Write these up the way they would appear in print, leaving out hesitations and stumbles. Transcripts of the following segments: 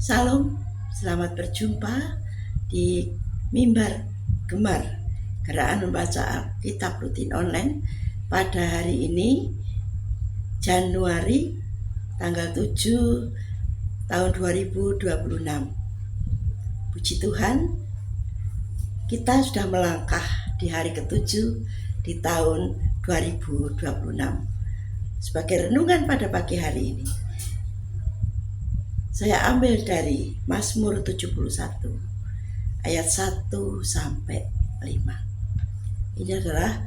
Salam, selamat berjumpa di Mimbar Gemar, Gerakan Membaca Kitab Rutin Online pada hari ini, Januari tanggal 7 tahun 2026. Puji Tuhan, kita sudah melangkah di hari ke-7 di tahun 2026. Sebagai renungan pada pagi hari ini, saya ambil dari Mazmur 71 ayat 1 sampai 5. Ini adalah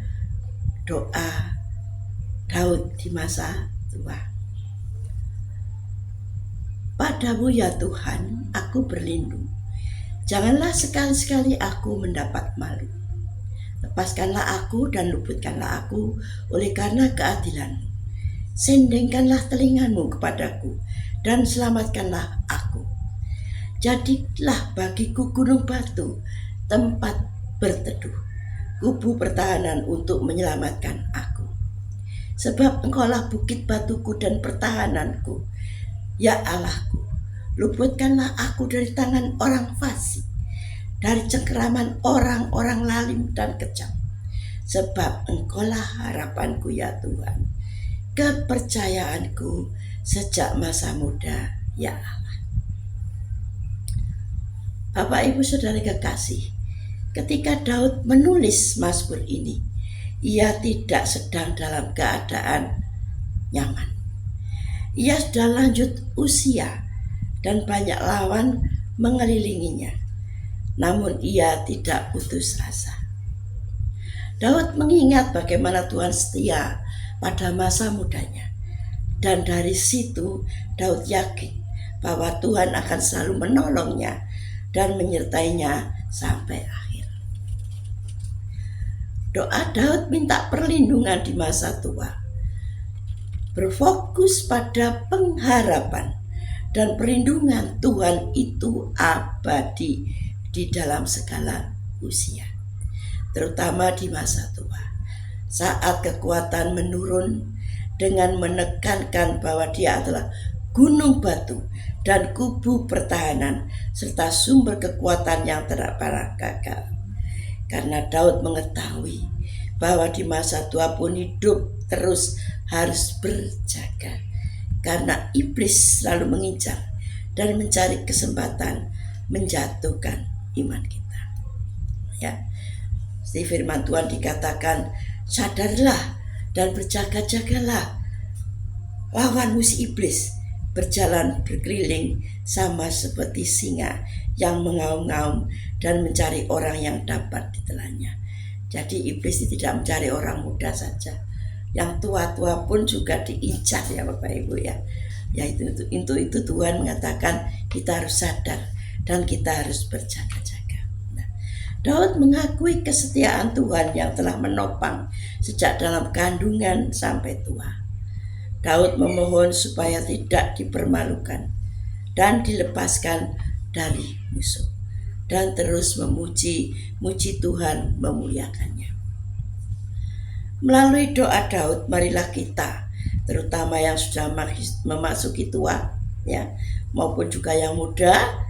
doa Daud di masa tua. Padamu ya Tuhan, aku berlindung. Janganlah sekali-sekali aku mendapat malu. Lepaskanlah aku dan luputkanlah aku oleh karena keadilan-Mu. Sendengkanlah telingamu kepadaku dan selamatkanlah aku. Jadilah bagiku gunung batu, tempat berteduh, kubu pertahanan untuk menyelamatkan aku. Sebab Engkaulah bukit batuku dan pertahananku, ya Allahku. Luputkanlah aku dari tangan orang fasik, dari cengkeraman orang-orang lalim dan kejam. Sebab Engkaulah harapanku ya Tuhan, kepercayaanku sejak masa muda, ya Allah. Bapak Ibu Saudara kekasih, ketika Daud menulis Mazmur ini, ia tidak sedang dalam keadaan nyaman. Ia sudah lanjut usia dan banyak lawan mengelilinginya, namun ia tidak putus asa. Daud mengingat bagaimana Tuhan setia pada masa mudanya, dan dari situ Daud yakin bahwa Tuhan akan selalu menolongnya dan menyertainya sampai akhir. Doa Daud minta perlindungan di masa tua, berfokus pada pengharapan dan perlindungan Tuhan itu abadi di dalam segala usia, terutama di masa tua, saat kekuatan menurun, dengan menekankan bahwa Dia adalah gunung batu dan kubu pertahanan serta sumber kekuatan yang tidak pernah gagal. Karena Daud mengetahui bahwa di masa tua pun hidup terus harus berjaga, karena iblis selalu mengincar dan mencari kesempatan menjatuhkan iman kita. Ya, di firman Tuhan dikatakan, sadarlah dan berjaga-jagalah, lawan musuh iblis berjalan berkeliling sama seperti singa yang mengaum-ngaum dan mencari orang yang dapat ditelannya. Jadi iblis tidak mencari orang muda saja, yang tua-tua pun juga diincar ya Bapak Ibu ya. Ya itu Tuhan mengatakan kita harus sadar dan kita harus berjaga-jaga. Daud mengakui kesetiaan Tuhan yang telah menopang sejak dalam kandungan sampai tua. Daud memohon supaya tidak dipermalukan dan dilepaskan dari musuh, dan terus memuji Tuhan, memuliakannya. Melalui doa Daud, marilah kita, terutama yang sudah memasuki tua, ya, maupun juga yang muda,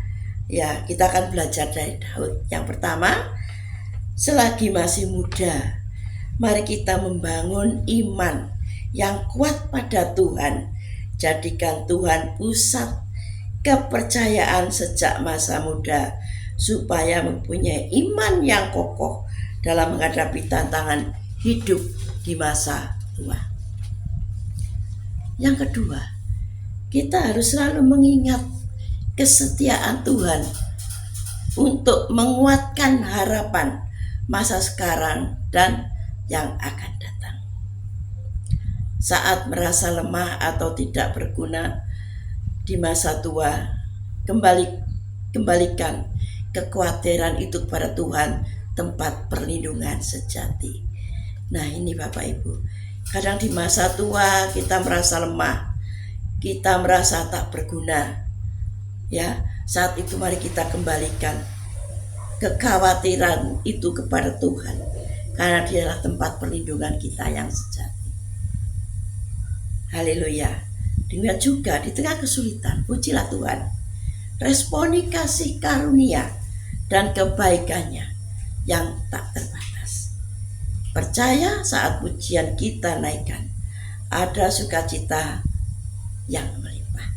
ya, kita akan belajar dari Daud. Yang pertama, selagi masih muda, mari kita membangun iman yang kuat pada Tuhan. Jadikan Tuhan pusat kepercayaan sejak masa muda, supaya mempunyai iman yang kokoh dalam menghadapi tantangan hidup di masa tua. Yang kedua, kita harus selalu mengingat kesetiaan Tuhan untuk menguatkan harapan masa sekarang dan yang akan datang. Saat merasa lemah atau tidak berguna di masa tua, kembalikan kekhawatiran itu kepada Tuhan, tempat perlindungan sejati. Nah ini Bapak Ibu, kadang di masa tua kita merasa lemah, kita merasa tak berguna. Ya, saat itu mari kita kembalikan kekhawatiran itu kepada Tuhan, karena Dialah tempat perlindungan kita yang sejati. Haleluya. Demikian juga di tengah kesulitan, pujilah Tuhan, responi kasih karunia dan kebaikannya yang tak terbatas. Percaya saat pujian kita naikkan, ada sukacita yang melimpah.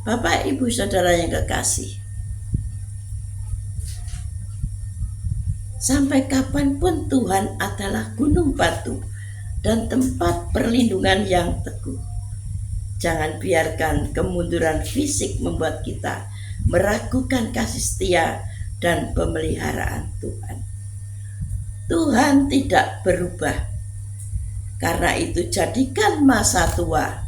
Bapak, Ibu, Saudara yang kekasih, sampai kapanpun Tuhan adalah gunung batu dan tempat perlindungan yang teguh. Jangan biarkan kemunduran fisik membuat kita meragukan kasih setia dan pemeliharaan Tuhan. Tuhan tidak berubah. Karena itu jadikan masa tua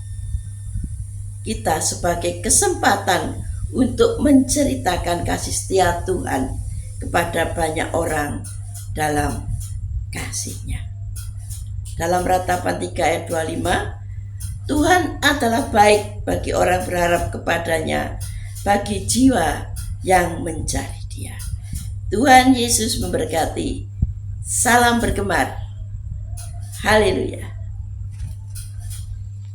kita sebagai kesempatan untuk menceritakan kasih setia Tuhan kepada banyak orang dalam kasih-Nya. Dalam Ratapan 3 ayat 25, Tuhan adalah baik bagi orang berharap kepadanya, bagi jiwa yang mencari Dia. Tuhan Yesus memberkati. Salam bergemar. Haleluya.